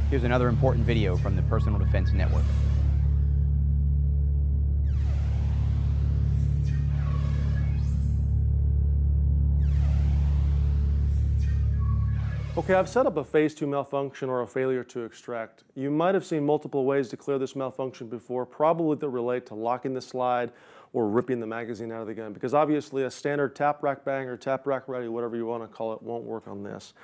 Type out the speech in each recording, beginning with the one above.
Here's another important video from the Personal Defense Network. Okay, I've set up a phase 2 malfunction or a failure to extract. You might have seen multiple ways to clear this malfunction before, probably that relate to locking the slide or ripping the magazine out of the gun, because obviously a standard tap rack bang or tap rack ready, whatever you want to call it, won't work on this.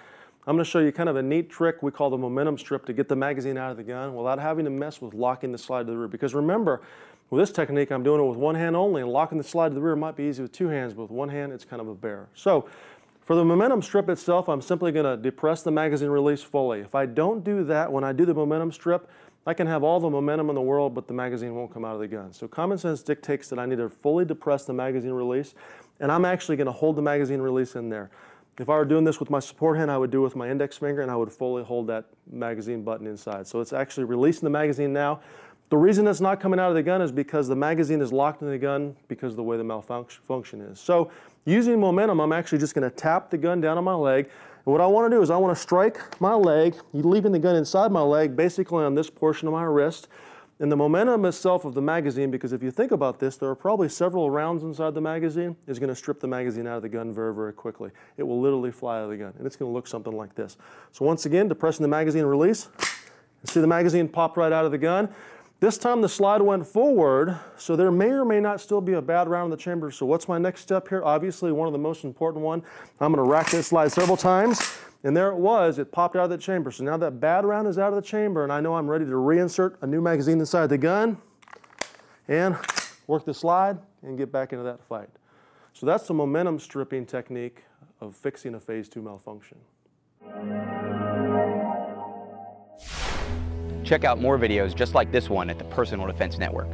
I'm going to show you kind of a neat trick we call the momentum strip to get the magazine out of the gun without having to mess with locking the slide to the rear. Because remember, with this technique, I'm doing it with one hand only, and locking the slide to the rear might be easy with two hands, but with one hand, it's kind of a bear. So, for the momentum strip itself, I'm simply going to depress the magazine release fully. If I don't do that, when I do the momentum strip, I can have all the momentum in the world, but the magazine won't come out of the gun. So common sense dictates that I need to fully depress the magazine release, and I'm actually going to hold the magazine release in there. If I were doing this with my support hand, I would do it with my index finger, and I would fully hold that magazine button inside. So it's actually releasing the magazine now. The reason it's not coming out of the gun is because the magazine is locked in the gun because of the way the malfunction is. So using momentum, I'm actually just going to tap the gun down on my leg. And what I want to do is I want to strike my leg, leaving the gun inside my leg, basically on this portion of my wrist. And the momentum itself of the magazine, because if you think about this, there are probably several rounds inside the magazine, is going to strip the magazine out of the gun very, very quickly. It will literally fly out of the gun, and it's going to look something like this. So once again, depressing the magazine release, you see the magazine pop right out of the gun. This time the slide went forward, so there may or may not still be a bad round in the chamber. So what's my next step here? Obviously, one of the most important one. I'm going to rack this slide several times, and there it was. It popped out of the chamber. So now that bad round is out of the chamber, and I know I'm ready to reinsert a new magazine inside the gun and work the slide and get back into that fight. So that's the momentum stripping technique of fixing a phase 2 malfunction. Check out more videos just like this one at the Personal Defense Network.